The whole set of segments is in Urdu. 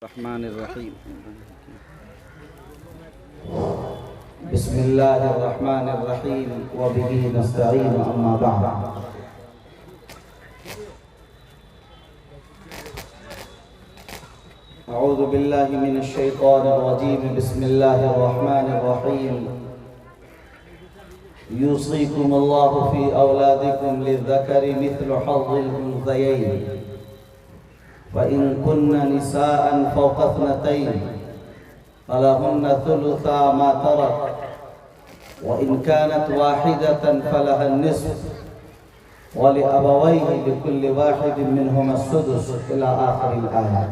الرحمن الرحیم بسم اللہ الرحمن الرحیم وبہ نستعین اما بعد اعوذ باللہ من الشیطان الرجیم بسم اللہ الرحمن الرحیم یوصیکم اللہ فی اولادکم للذکر مثل حظ الانثیین وَإِن كُنَّ نِسَاءً فَوْقَ اثْنَتَيْنِ فَلَهُنَّ ثُلُثَا مَا تَرَكَ وَإِن كَانَتْ وَاحِدَةً فَلَهَا النِّصْفُ وَلِأَبَوَيْهِ لِكُلِّ وَاحِدٍ مِّنْهُمَا السُّدُسُ إِلَى آخِرِ الْآيَةِ۔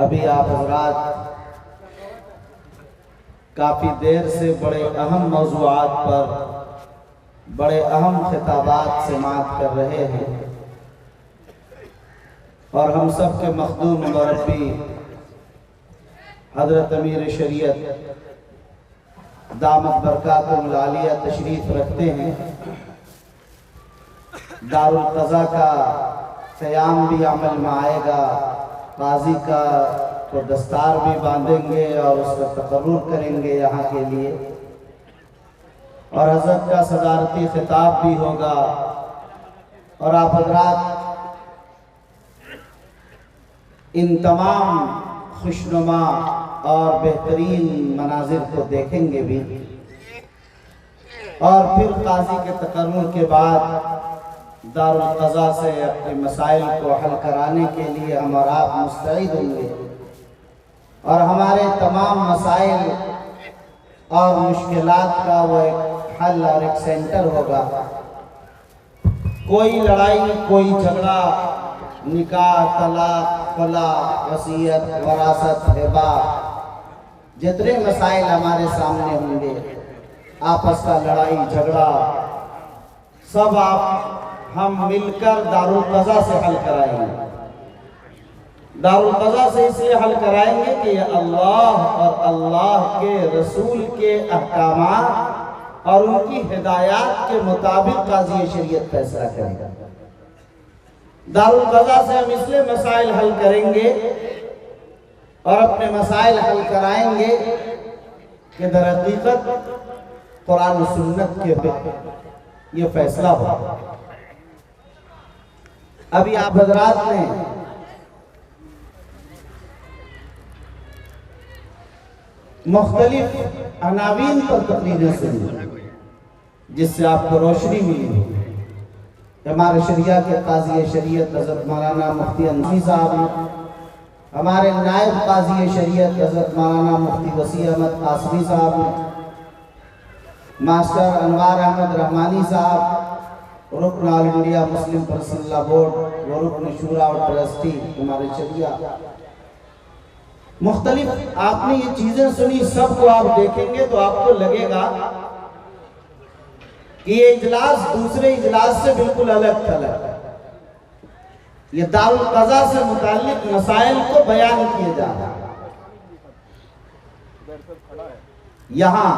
ابھی آپ حضرات کافی دیر سے بڑے اہم موضوعات پر بڑے اہم خطابات سماعت کر رہے ہیں اور ہم سب کے مخدوم مربی حضرت امیر شریعت دامت برکاتہم العالیہ تشریف رکھتے ہیں۔ دارالقضاء کا قیام بھی عمل میں آئے گا، قاضی کا تو دستار بھی باندھیں گے اور اس کا تقرر کریں گے یہاں کے لیے، اور حضرت کا صدارتی خطاب بھی ہوگا، اور آپ حضرات ان تمام خوشنما اور بہترین مناظر کو دیکھیں گے بھی، اور پھر قاضی کے تقرر کے بعد دارالقضاء سے اپنے مسائل کو حل کرانے کے لیے ہم اور آپ مستعد ہوں گے، اور ہمارے تمام مسائل اور مشکلات کا وہ ایک حل اور ایک سینٹر ہوگا۔ کوئی لڑائی، کوئی جھگڑا، نکاح، طلاق، خلا، وصیت، وراثت، ہبہ، جتنے مسائل ہمارے سامنے ہوں گے، آپس کا لڑائی جھگڑا، سب ہم مل کر دارالقضاء سے حل کرائیں گے۔ دارالقضاء سے اس لیے حل کرائیں گے کہ یہ اللہ اور اللہ کے رسول کے احکامات اور ان کی ہدایات کے مطابق قاضی شریعت فیصلہ کرے گا۔ دارالقضاء سے ہم اس لیے مسائل حل کریں گے اور اپنے مسائل حل کرائیں گے کہ در حقیقت قرآن و سنت کے یہ فیصلہ ہو۔ ابھی آپ حضرات نے مختلف عناوین پر تقریریں سنی جس سے آپ کو روشنی ملی۔ ہمارے شریعہ کے قاضی شریعت حضرت مولانا مفتی انصاری صاحب ہیں، ہمارے نائب قاضی شریعت حضرت مولانا مفتی وسیع احمد قاسمی صاحب ہیں، ماسٹر انوار احمد رحمانی صاحب رکن آل انڈیا مسلم پرسنل لا بورڈ و رکن شورا اور ٹرسٹی ہمارے شریعہ۔ مختلف آپ نے یہ چیزیں سنی، سب کو آپ دیکھیں گے تو آپ کو لگے گا کہ یہ اجلاس دوسرے اجلاس سے بالکل الگ تھلگ ہے۔ یہ دارالقضاء سے متعلق مسائل کو بیان کیے جا رہا ہے۔ یہاں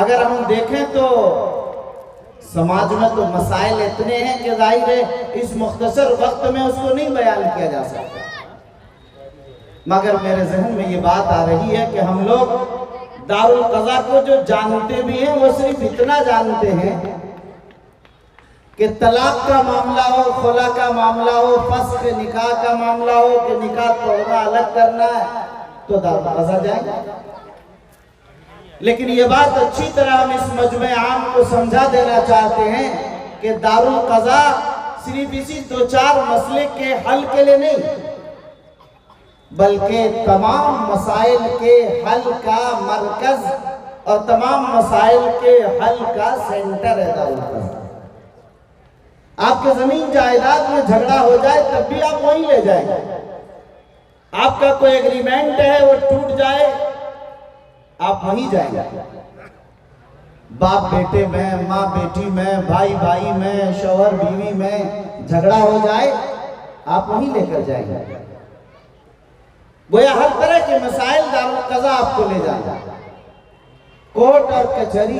اگر ہم دیکھیں تو سماج میں تو مسائل اتنے ہیں کہ ظاہر ہے اس مختصر وقت میں اس کو نہیں بیان کیا جا سکتا، مگر میرے ذہن میں یہ بات آ رہی ہے کہ ہم لوگ دارالقضاء کو جو جانتے بھی ہیں وہ صرف اتنا جانتے ہیں کہ طلاق کا معاملہ ہو، خلا کا معاملہ ہو، فسخ نکاح کا معاملہ ہو کہ نکاح توڑنا الگ کرنا ہے تو دارالقضاء جائیں گے۔ لیکن یہ بات اچھی طرح ہم اس مجمع عام کو سمجھا دینا چاہتے ہیں کہ دارالقضاء صرف اسی دو چار مسئلے کے حل کے لیے نہیں، بلکہ تمام مسائل کے حل کا مرکز اور تمام مسائل کے حل کا سینٹر ہے دارالقضاء۔ آپ کے زمین جائیداد میں جھگڑا ہو جائے تب بھی آپ وہیں لے جائیں گے۔ آپ کا کوئی ایگریمنٹ ہے وہ ٹوٹ جائے آپ وہیں جائیں گے۔ باپ بیٹے میں، ماں بیٹی میں، بھائی بھائی میں، شوہر بیوی میں جھگڑا ہو جائے آپ وہیں لے کر جائیں گے۔ گویا ہر طرح کے مسائل دارالقضاء آپ کو لے جائیں گے۔ کورٹ اور کچہری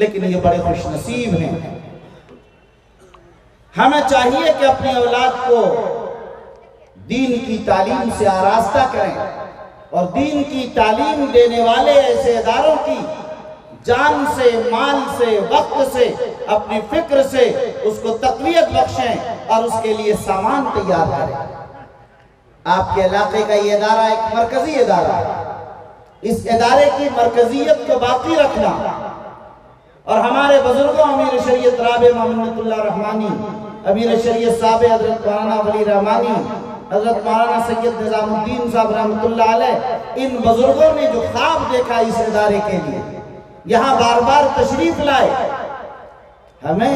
لیکن یہ بڑے خوش نصیب ہیں۔ ہمیں چاہیے کہ اپنی اولاد کو دین کی تعلیم سے آراستہ کریں اور دین کی تعلیم دینے والے ایسے اداروں کی جان سے، مال سے، وقت سے، اپنی فکر سے اس کو تقویت بخشیں اور اس کے لیے سامان تیار کریں۔ آپ کے علاقے کا یہ ادارہ ایک مرکزی ادارہ ہے، اس ادارے کی مرکزیت کو باقی رکھنا اور ہمارے بزرگوں امیر شریعت رابع محمد اللہ رحمانی، امیر شریعت صاحب حضرت مولانا ولی رحمانی، حضرت مولانا سید نظام الدین صاحب رحمۃ اللہ علیہ، ان بزرگوں نے جو خواب دیکھا اس ادارے کے لیے، یہاں بار بار تشریف لائے، ہمیں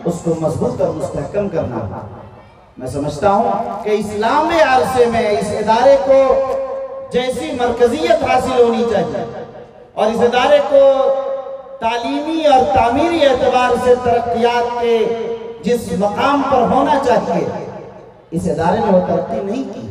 اس کو مضبوط اور مستحکم کرنا ہے۔ میں سمجھتا ہوں کہ اسلامی عرصے میں اس ادارے کو جیسی مرکزیت حاصل ہونی چاہیے اور اس ادارے کو تعلیمی اور تعمیری اعتبار سے ترقیات کے جس مقام پر ہونا چاہیے، اس ادارے نے وہ ترقی نہیں کی۔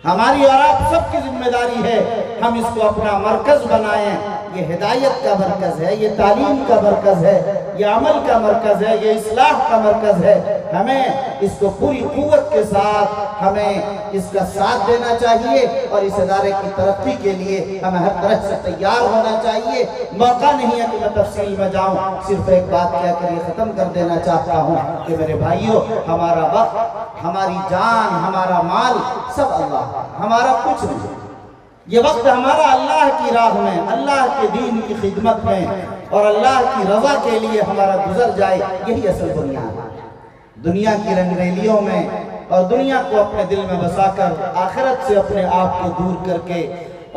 ہماری اور آپ سب کی ذمہ داری ہے ہم اس کو اپنا مرکز بنائیں۔ یہ ہدایت کا مرکز ہے، یہ تعلیم کا مرکز ہے، یہ عمل کا مرکز ہے، یہ اصلاح کا مرکز ہے۔ ہمیں اس کو پوری قوت کے ساتھ ہمیں اس کا ساتھ دینا چاہیے اور اس ادارے کی ترقی کے لیے ہمیں ہر طرح سے تیار ہونا چاہیے۔ موقع نہیں ہے کہ میں تفصیل میں جاؤں، صرف ایک بات کہہ کر یہ ختم کر دینا چاہتا ہوں کہ میرے بھائیوں، ہمارا وقت، ہماری جان، ہمارا مال سب اللہ ہے، ہمارا کچھ نہیں۔ یہ وقت ہمارا اللہ کی راہ میں، اللہ کے دین کی خدمت میں اور اللہ کی رضا کے لیے ہمارا گزر جائے، یہی اصل بنیاد ہے۔ دنیا کی رنگریلیوں میں اور دنیا کو اپنے دل میں بسا کر آخرت سے اپنے آپ کو دور کر کے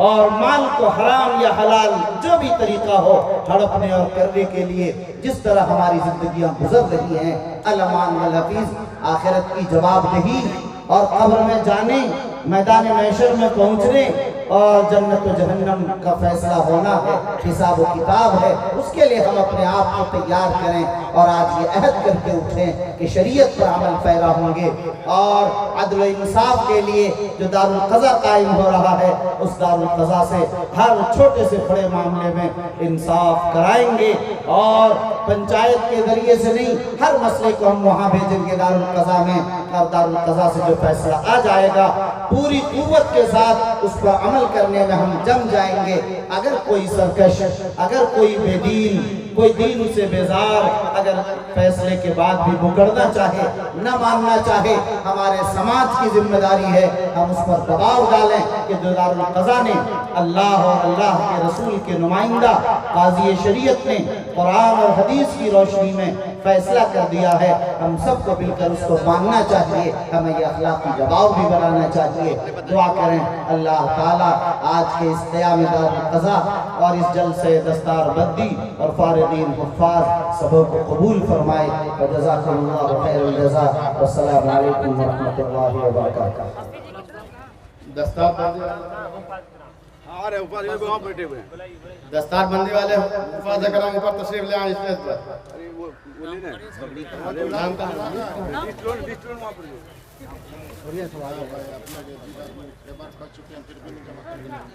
اور مال کو حرام یا حلال جو بھی طریقہ ہو ہڑپنے اور کرنے کے لیے جس طرح ہماری زندگیاں گزر رہی ہیں، الامان والحفیظ، آخرت کی جواب دہی اور قبر میں جانے، میدان محشر میں پہنچنے اور جنت و جہنم کا فیصلہ ہونا ہے، حساب و کتاب ہے، اس کے لیے ہم اپنے آپ کو تیار کریں اور آج یہ عہد کر کے اٹھیں کہ شریعت پر عمل پیرا ہوں گے اور عدل و انصاف کے لیے جو دارالقضا قائم ہو رہا ہے اس دارالقضا سے ہر چھوٹے سے بڑے معاملے میں انصاف کرائیں گے اور پنچایت کے ذریعے سے نہیں، ہر مسئلے کو ہم وہاں بھیجیں گے دارالقضا میں اور دارالقضا سے جو فیصلہ آ جائے گا پوری قوت کے ساتھ اس پر عمل کرنے میں ہم جم جائیں گے۔ اگر کوئی سرکش، اگر کوئی بے دین، کوئی دین سے بیزار اگر فیصلے کے بعد بھی مکرنا چاہے، نہ ماننا چاہے، ہمارے سماج کی ذمہ داری ہے ہم اس پر دباؤ ڈالیں کہ جو دارالقضا نے اللہ اور اللہ کے رسول کے نمائندہ قاضی شریعت نے قرآن اور حدیث کی روشنی میں فیصلہ کر دیا ہے، ہم سب کو مل کر اس کو ماننا چاہیے، ہمیں یہ اخلاقی دباؤ بھی بنانا چاہیے۔ دعا کریں اللہ تعالیٰ آج کے اس قیام دارالقضا اور اس جلسے دستار بندی اور فارغین حفاظ سبوں کو قبول فرمائے۔ وجزاکم اللہ خیر الجزا، والسلام علیکم ورحمۃ اللہ وبرکاتہ۔ دستار بندی دستار بندی والے حفاظ کرام اوپر تشریف لے آئیں اس پر۔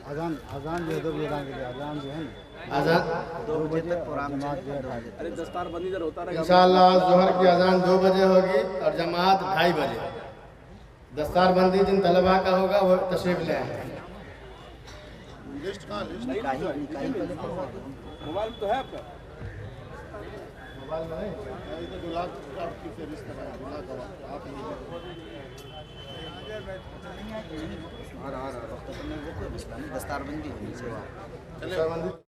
اذان جو ہے 2 بجے کے لیے اذان جو ہے نا، اذان 2 بجے تک قرآن جماعت جو ہے دستار بندی ادھر ہوتا رہے گا انشاءاللہ ظہر کی اذان 2 بجے ہوگی اور جماعت 2:30 بجے۔ دستار بندی جن طلباء کا ہوگا وہ تشریف لے آئیں۔ موبائل تو ہے آپ کا؟ دستار بندی ہونی چاہیے۔